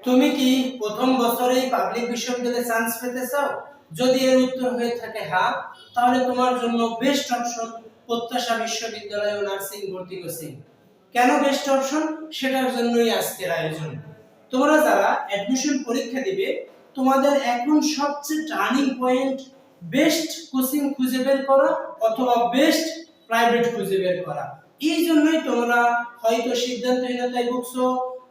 তুমি কি প্রথম বছরেই পাবলিক বিশ্ববিদ্যালয়ে চান্স পেতে চাও? যদি এর উত্তর হয়ে থাকে হ্যাঁ, তাহলে তোমার জন্য বেস্ট অপশন প্রত্যাশা বিশ্ববিদ্যালয় ও নার্সিং ভর্তি কোচিং। কেন বেস্ট অপশন, সেটার জন্যই আজকের আয়োজন। তোমরা যারা অ্যাডমিশন পরীক্ষা দিবে, তোমাদের এখন সবচেয়ে টার্নিং পয়েন্ট বেস্ট কোচিং খুঁজে বের করা অথবা বেস্ট প্রাইভেট খুঁজে বের করা। এই জন্যই তোমরা হয়তো সিদ্ধান্তহীনতায় ভুগছো,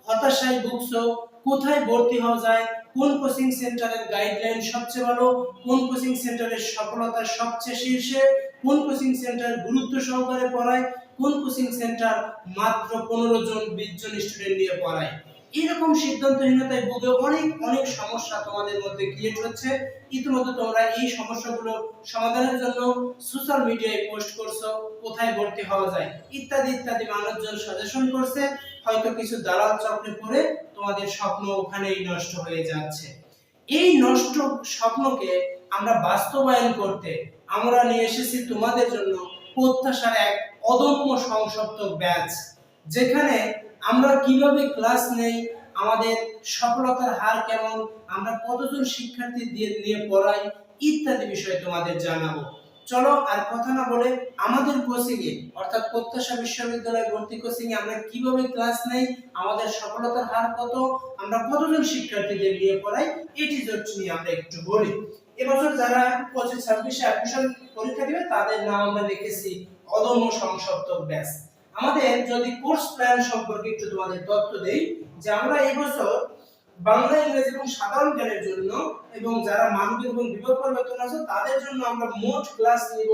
হতাশায় ভুগছো, কোথায় ভর্তি হওয়া যায়, কোন কোচিং সেন্টারের গাইডলাইন সবচেয়ে ভালো, কোন কোচিং সেন্টারের সফলতা সবচেয়ে শীর্ষে, কোন কোচিং সেন্টার গুরুত্ব সহকারে পড়ায়, কোন কোচিং সেন্টার মাত্র 15 জন 20 জন স্টুডেন্ট নিয়ে পড়ায়। এরকম সিদ্ধান্তহীনতায় ভুগে অনেক অনেক সমস্যা তোমাদের মধ্যে ক্রিয়েট হচ্ছে। ইতিমধ্যে তোমরা এই সমস্যাগুলো সমাধানের জন্য সোশ্যাল মিডিয়ায় পোস্ট করছো, কোথায় ভর্তি হওয়া যায় ইত্যাদি ইত্যাদি মানুষজন সাজেশন করছে। হয়তো কিছু দালাল চক্রে পড়ে তোমাদের স্বপ্ন ওখানেই নষ্ট হয়ে যাচ্ছে। এই নষ্ট স্বপ্নকে আমরা বাস্তবায়ন করতে আমরা নিয়ে এসেছি তোমাদের জন্য প্রত্যাশার এক অদম্য সংসপ্তক ব্যাচ, যেখানে আমরা কিভাবে ক্লাস নেই, আমাদের সফলতার হার কেমন, আমরা কতজন শিক্ষার্থী নিয়ে পড়াই ইত্যাদি বিষয়ে তোমাদের জানাবো। চলো আর কথা না বলে আমাদের কোচিং এ অর্থাৎ প্রত্যাশা বিশ্ববিদ্যালয় ভর্তি কোচিং এ আমরা কিভাবে ক্লাস নেই, আমাদের সফলতার হার কত, আমরা কতজন শিক্ষার্থীদের নিয়ে পড়াই, এটি নিয়ে আমরা একটু বলি। এবছর যারা 25-26 অ্যাডমিশন পরীক্ষা দিবে তাদের নাম আমরা লিখেছি অদম্য সংসপ্তক ব্যাচ। আমাদের যদি কোর্স প্ল্যান সম্পর্কে একটু তোমাদের তথ্য দেই, যে আমরা এই বছর বাংলা, ইংরেজি এবং সাধারণ জ্ঞানের জন্য এবং যারা মানবিক এবং বিভাগ পরিবর্তন আছে তাদের জন্য আমরা মোট ক্লাস নিব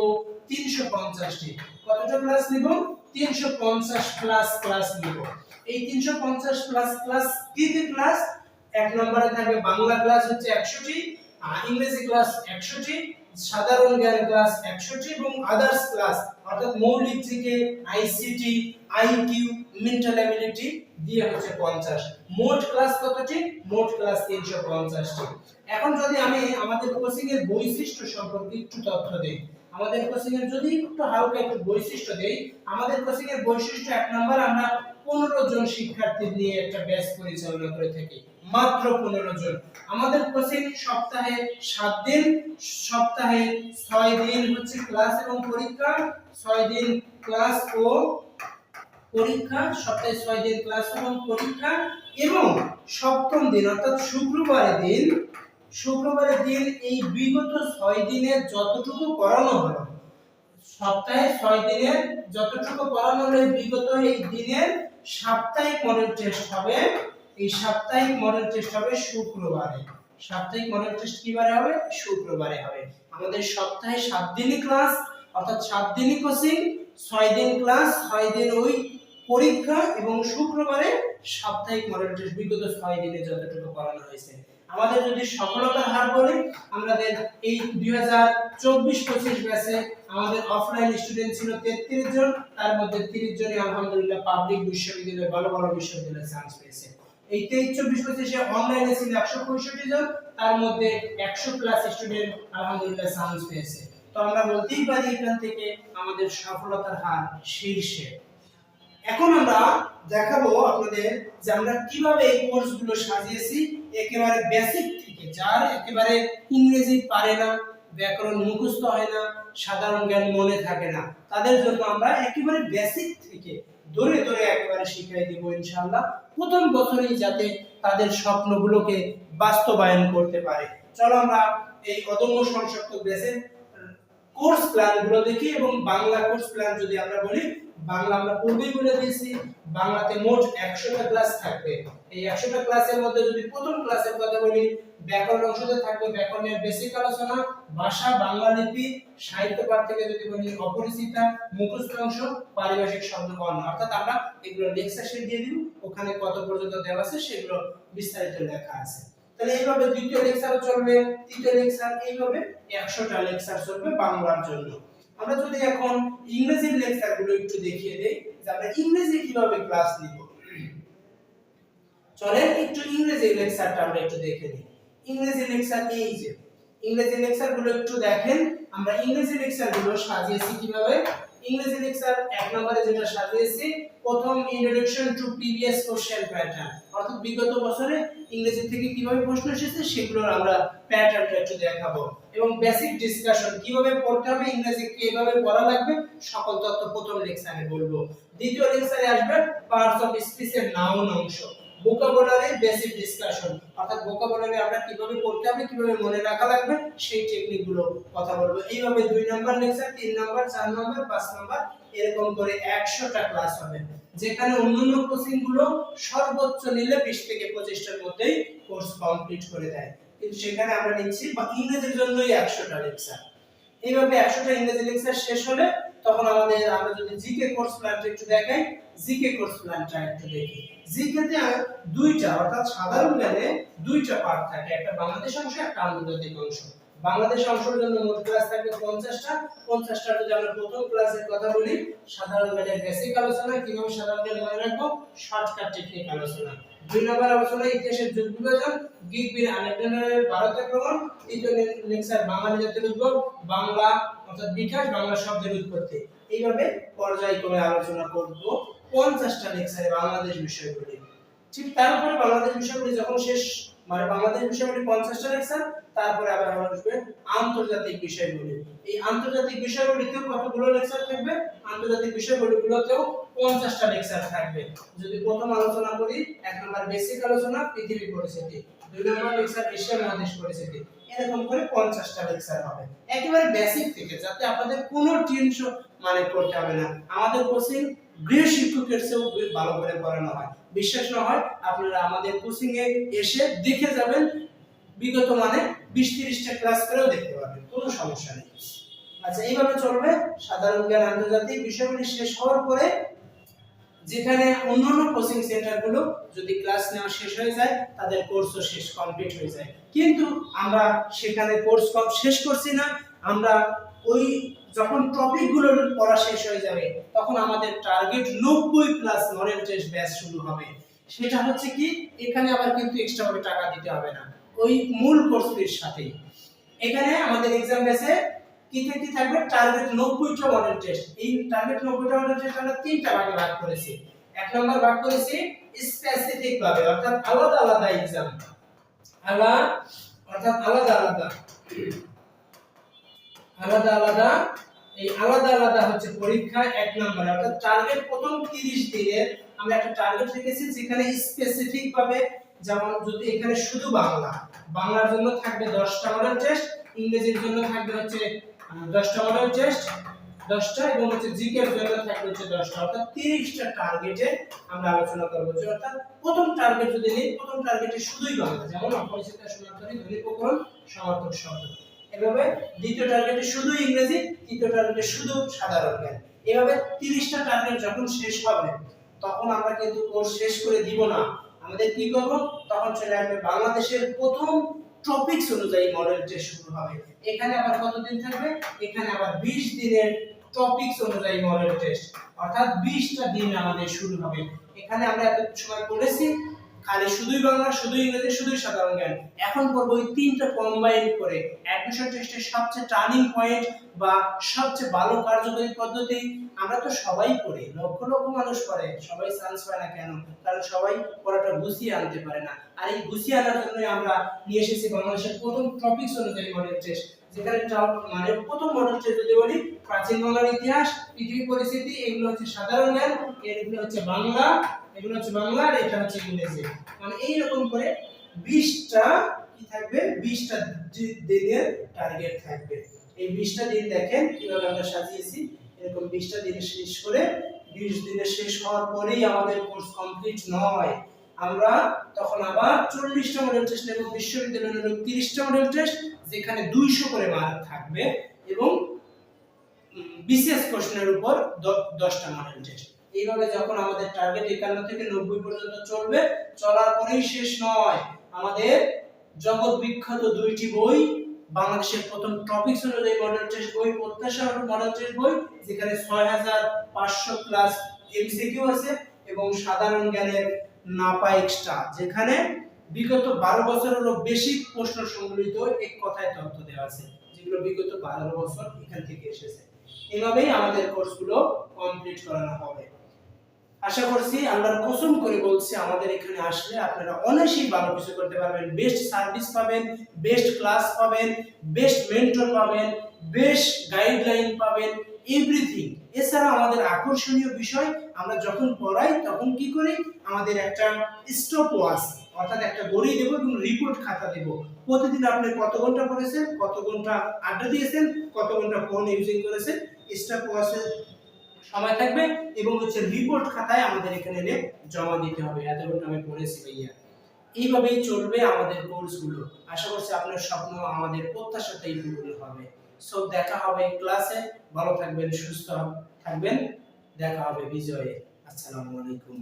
350টি। কতটা ক্লাস নিব? 350 প্লাস ক্লাস নিব। এই 350 প্লাস ক্লাস কি কি ক্লাস? এক নম্বরে থাকবে বাংলা ক্লাস হচ্ছে 100টি, ইংরেজি ক্লাস 100টি, সাধারণ জ্ঞান ক্লাস 100টি এবং আদার্স ক্লাস অর্থাৎ মৌলিক থেকে আইসিটি, আইকিউ, মেন্টাল অ্যাবিলিটি দিয়ে হচ্ছে 50। মোট ক্লাস কতটি? মোট ক্লাস 350টি। এখন যদি আমি আমাদের কোচিং এর বৈশিষ্ট্য সম্পর্কে একটু তথ্য দেই, আমাদের কোচিং এর যদি একটু হালকা একটু বৈশিষ্ট্য দেই, আমাদের কোচিং এর বৈশিষ্ট্য এক নাম্বার, আমরা 15 জন শিক্ষার্থী নিয়ে একটা ব্যাচ পরিচালনা করে থাকি, মাত্র 15 জন। আমাদের কোচিং সপ্তাহে 7 দিন, সপ্তাহে 6 দিন হচ্ছে ক্লাস এবং পরীক্ষা, 6 দিন ক্লাস ও পরীক্ষা, সপ্তাহে 6 দিন ক্লাস এবং পরীক্ষা, এবং সপ্তম দিন অর্থাৎ শুক্রবারের দিন এই বিগত 6 দিনের যতটুকু পড়ানো হলো, সপ্তাহে 6 দিনের যতটুকু পড়ানো হলো বিগত এই দিনের সাপ্তাহিক মডেল টেস্ট হবে। এই সাপ্তাহিক মডেল টেস্ট হবে শুক্রবারে। সাপ্তাহিক মডেল টেস্ট কি বারে হবে? শুক্রবারে হবে। আমাদের সপ্তাহে 7 দিনই ক্লাস অর্থাৎ 7 দিনই কোচিং, 6 দিন ক্লাস, 6 দিন ওই পরীক্ষা এবং শুক্রবারে সাপ্তাহিক মডেল টেস্ট বিগত 6 দিনে যতটুকু পড়ানো হয়েছে। আমাদের যদি সফলতার হার বলি, আমাদের এই 2024-25 ব্যাচে আমাদের অফলাইন স্টুডেন্ট ছিল 33 জন, তার মধ্যে 30 জনই আলহামদুলিল্লাহ পাবলিক বিশ্ববিদ্যালয়ে ভালো ভালো বিশ্ববিদ্যালয়ে চান্স পেয়েছে। এই 23-24-25-এ অনলাইনে ছিল 165 জন, তার মধ্যে 100 প্লাস স্টুডেন্ট আলহামদুলিল্লাহ চান্স পেয়েছে। তো আমরা বলতেই পারি এখান থেকে আমাদের সফলতার হার শীর্ষে। এখন আমরা দেখাবো আপনাদের যে আমরা কিভাবে এই কোর্সগুলো সাজিয়েছি, একেবারে বেসিক থেকে, যার একেবারে ইংরেজি পারে না, ব্যাকরণ মুখস্থ হয় না, সাধারণ জ্ঞান মনে থাকে না, তাদের জন্য আমরা একেবারে বেসিক থেকে ধরে ধরে একেবারে শিখিয়ে দেব ইনশাআল্লাহ, প্রথম বছরেই যাতে তাদের স্বপ্নগুলোকে বাস্তবায়ন করতে পারে। চলো আমরা এই অদম্য সংসপ্তক ব্যাচের কোর্স প্ল্যানগুলো দেখি। এবং বাংলা কোর্স প্ল্যান যদি আমরা বলি, বাংলা আমরা পূর্বেই বলে দিয়েছি, বাংলাতে মোট 100টা ক্লাস থাকবে। এই 100টা ক্লাসের মধ্যে যদি প্রথম ক্লাসের কথা বলি, ব্যাকরণ অংশতে থাকবে ব্যাকরণের বেসিক আলোচনা, ভাষা, বাংলা লিপি, সাহিত্য পাঠ থেকে যদি বলি অপরিচিতা, মুখস্থ অংশ, পারিভাষিক শব্দ বর্ণ, অর্থাৎ আমরা এগুলো লেকচার শিট দিয়ে দিব, ওখানে কত পর্যন্ত দেওয়া আছে সেগুলো বিস্তারিত লেখা আছে। তাহলে এইভাবে দ্বিতীয় লেকচারও চলবে, তৃতীয় লেকচার, এইভাবে 100টা লেকচার চলবে বাংলার জন্য। আমরা যদি এখন ইংরেজি লেকচারগুলো একটু দেখিয়ে দেই যে আমরা ইংরেজি কিভাবে ক্লাস নিব, চলেন একটু ইংরেজি লেকচারটা আমরা একটু দেখে নিই। ইংরেজি লেকচার এই যে ইংরেজি লেকচারগুলো একটু দেখেন, আমরা ইংরেজি লেকচারগুলো সাজিয়েছি কিভাবে। ইংরেজি লেকচার 1 নম্বরে যেটা সাজিয়েছি, প্রথম introduction to previous question pattern, অর্থাৎ বিগত বছরে ইংরেজি থেকে কিভাবে প্রশ্ন এসেছে সেগুলোর আমরা প্যাটার্নটা একটু দেখাবো, এবং বেসিক ডিসকাশন কিভাবে পড়তে হবে, ইংরেজি কিভাবে পড়া লাগবে, সকল তথ্য প্রথম লেকচারে বলবো। দ্বিতীয় লেকচারে আসবে পার্টস অফ স্পিচের নাউন অংশ, ভোকাবুলারি বেসিক ডিসকাশন, অর্থাৎ ভোকাবুলারি আমরা কিভাবে পড়তে হবে, কিভাবে মনে রাখা লাগবে সেই টেকনিকগুলো কথা বলবো। এইভাবে 2 number lecture, 3 number, 4 number, 5 number এরকম করে 100টা ক্লাস হবে, যেখানে অন্যান্য কোচিং গুলো সর্বোচ্চ নিলে 20 থেকে 25টার মধ্যেই কোর্স কমপ্লিট করে দেয়, কিন্তু সেখানে আমরা নিচ্ছি বা ইংরেজির জন্যই 100টা লেকচার। এইভাবে 100টা ইংরেজি লেকচার শেষ হলে তখন আমরা যদি জিকে কোর্স প্ল্যানটা একটু দেখাই, জিকে কোর্স প্ল্যানটা একটু দেখি। জিকে তে দুইটা, অর্থাৎ সাধারণ জ্ঞানে দুইটা পার্ট থাকে, একটা বাংলাদেশ অংশ, একটা আন্তর্জাতিক অংশ। বাংলাদেশ অংশের জন্য মোট ক্লাস থাকবে 50টা। 50টা যদি আমরা প্রথম ক্লাসের কথা বলি, সাধারণ জ্ঞানের বেসিক আলোচনা, কিভাবে সাধারণ জ্ঞান মনে রাখবো, শর্টকাট টেকনিক আলোচনা। 2 নম্বর আলোচনা ইতিহাসের যুগ বিভাজন, গ্রিক বীর আলেকজান্ডারের ভারত আক্রমণ। তৃতীয় লেকচার বাঙালি জাতির উদ্ভব, বাংলা অর্থাৎ বিকাশ, বাংলা শব্দের উৎপত্তি। এইভাবে পর্যায়ক্রমে আলোচনা করব 50টা লেকচারে বাংলাদেশ বিষয়গুলি। ঠিক তারপরে বাংলাদেশ বিষয়গুলি যখন শেষ, মানে বাংলাদেশ বিষয়গুলি 50টা লেকচার, তারপরে আবার আসবে আন্তর্জাতিক বিষয়গুলি। এই আন্তর্জাতিক বিষয়গুলিতেও কতগুলো লেকচার থাকবে, আন্তর্জাতিক বিষয়গুলিতেও 50টা লেকচার থাকবে। যদি প্রথম আলোচনা করি, 1 নম্বর বেসিক আলোচনা, পৃথিবী পরিস্থিতি, 2 নম্বর লেকচার এশিয়া মহাদেশ পরিস্থিতি, এরকম করে 50টা লেকচার হবে একেবারে বেসিক থেকে, যাতে আপনাদের কোনো টেনশন মানে করতে হবে না। আমাদের কোচিং গৃহ শিক্ষকের চেয়েও ভালো করে পড়ানো হয়। বিশ্বাস না হয় আপনারা আমাদের কোচিং এ এসে দেখে যাবেন, বিগত মানে 20-30টা ক্লাস করেও দেখতে পাবেন, কোনো সমস্যা নেই। আচ্ছা, এইভাবে চলবে সাধারণ জ্ঞান আন্তর্জাতিক বিষয়গুলি শেষ হওয়ার পরে, যেখানে অন্যান্য কোচিং সেন্টারগুলো যদি ক্লাস নেওয়া শেষ হয়ে যায়, তাদের কোর্সও শেষ কমপ্লিট হয়ে যায়, কিন্তু আমরা সেখানে কোর্স শেষ করছি না। আমরা ওই যখন টপিকগুলো পড়া শেষ হয়ে যাবে, তখন আমাদের target 90 plus model test batch শুরু হবে। সেটা হচ্ছে কি, এখানে আবার কিন্তু এক্সট্রা করে টাকা দিতে হবে না, ওই মূল কোর্স ফির সাথেই। এখানে আমাদের এক্সাম ব্যাচে কি থেকে থাকবে, টার্গেট 90টা মডেল টেস্ট। এই টার্গেট 90টা মডেল টেস্ট আমরা 3টা ভাগে ভাগ করেছি। 1 নম্বর ভাগ করেছি স্পেসিফিক ভাবে, অর্থাৎ আলাদা আলাদা এক্সাম, অর্থাৎ আলাদা আলাদা এই আলাদা আলাদা হচ্ছে পরীক্ষা 1 নম্বর, অর্থাৎ টার্গেট প্রথম 30 দিনের আমরা একটা টার্গেট রেখেছি, যেখানে স্পেসিফিক ভাবে, যেমন যদি এখানে শুধু বাংলার জন্য থাকবে 10টা মডেল টেস্ট, ইংরেজির জন্য থাকবে হচ্ছে 10টা মডেল টেস্ট 10টা, এবং হচ্ছে জিকে এর জন্য থাকবে হচ্ছে 10টা, অর্থাৎ 30টা টার্গেটে আমরা আলোচনা করব। অর্থাৎ প্রথম টার্গেট যদি নেই, প্রথম টার্গেটে শুধুই বাংলা, যেমন অপরিচিত সমার্থনী, ধ্বনি প্রকরণ, সমার্থক শব্দ। এভাবে দ্বিতীয় টার্গেটে শুধু ইংরেজি, তৃতীয় টার্গেটে শুধু সাধারণ জ্ঞান। এভাবে 30টা টার্গেট যখন শেষ হবে, তখন আমরা কিন্তু কোর্স শেষ করে দিব না। আমাদের কি করব, তখন চলে আসবে বাংলাদেশের প্রথম টপিকস অনুযায়ী মডেল টেস্ট শুরু হবে। এখানে আবার কতদিন থাকবে, এখানে আবার 20 দিনের টপিকস অনুযায়ী মডেল টেস্ট, অর্থাৎ 20টা দিন আমাদের শুরু হবে। এখানে আমরা এত সময় পড়েছি খালি শুধুই বাংলা, শুধুই ইংরেজি, শুধুই সাধারণ জ্ঞান। এখন পড়ব ওই তিনটা কম্বাইন করে অ্যাডমিশন টেস্টের সবচেয়ে টার্নিং পয়েন্ট বা সবচেয়ে ভালো কার্যকরী পদ্ধতি। আমরা তো সবাই পড়ি, লক্ষ লক্ষ মানুষ পড়ে, সবাই চান্স পায় না কেন? কারণ সবাই পড়াটা গুছিয়ে আনতে পারে না। আর এই গুছিয়ে আনার জন্যই আমরা নিয়ে এসেছি বাংলাদেশের প্রথম টপিকস অনুযায়ী মডেল টেস্ট, যেখানে মানে প্রথম মডেল টেস্ট যদি বলি, প্রাচীন বাংলার ইতিহাস, পৃথিবী পরিস্থিতি, এগুলো হচ্ছে সাধারণ জ্ঞান, এগুলো হচ্ছে বাংলা, এগুলো হচ্ছে বাংলা, আর এটা হচ্ছে ইংরেজি। মানে এই রকম করে 20টা কি থাকবে, 20টা দিনের টার্গেট থাকবে। এই 20টা দিন দেখেন কিভাবে আমরা সাজিয়েছি, এরকম 20টা দিন শেষ করে 20 দিনে শেষ হওয়ার পরেই আমাদের কোর্স কমপ্লিট নয়। আমরা তখন আবার 40টা মডেল টেস্ট নেব, বিশ্ববিদ্যালয়ের 30টা মডেল টেস্ট, যেখানে 200 করে মার্ক থাকবে, এবং বিসিএস কোশ্চেনের উপর 10টা মডেল টেস্ট। এইভাবে যখন আমাদের টার্গেট 51 থেকে 90 পর্যন্ত চলবে, চলার পরেই শেষ নয়। আমাদের জগৎ বিখ্যাত 2টি বই, বাংলাদেশের প্রথম টপিকস অনুযায়ী মডেল টেস্ট বই, প্রত্যাশা মডেল টেস্ট বই, যেখানে 6500 প্লাস এমসিকিউ আছে, এবং সাধারণ জ্ঞানের নাপা এক্সট্রা, যেখানে বিগত 12 বছরেরও বেশি প্রশ্ন সংবলিত এক কথায় তথ্য দেওয়া আছে, যেগুলো বিগত 12 বছর এখান থেকে এসেছে। এভাবেই আমাদের কোর্সগুলো কমপ্লিট করানো হবে। আশা করছি, আল্লাহর কসম করে বলছি, আমাদের এখানে আসলে আপনারা অনেকই ভালো কিছু করতে পারবেন, বেস্ট সার্ভিস পাবেন, বেস্ট ক্লাস পাবেন, বেস্ট মেন্টর পাবেন, বেস্ট গাইডলাইন পাবেন, এভরিথিং। এছাড়া আমাদের আকর্ষণীয় বিষয়, আমরা যখন পড়াই তখন কি করি, আমাদের একটা স্টপ ওয়াচ অর্থাৎ একটা ঘড়ি দেব এবং রিপোর্ট খাতা দেব। প্রতিদিন আপনি কত ঘন্টা পড়েছেন, কত ঘন্টা আড্ডা দিয়েছেন, কত ঘন্টা ফোন ইউজিং করেছেন, স্টপ ওয়াচে সময় থাকবে এবং হচ্ছে রিপোর্ট খাতায় আমাদের এখানে এনে জমা দিতে হবে, এত ঘন্টা আমি পড়েছি ভাইয়া। এইভাবেই চলবে আমাদের কোর্সগুলো। আশা করছি আপনার স্বপ্ন আমাদের প্রত্যাশাতেই পূরণ হবে। সো দেখা হবে ক্লাসে। ভালো থাকবেন, সুস্থ থাকবেন। দেখা হবে বিজয়ে। আসসালামু আলাইকুম।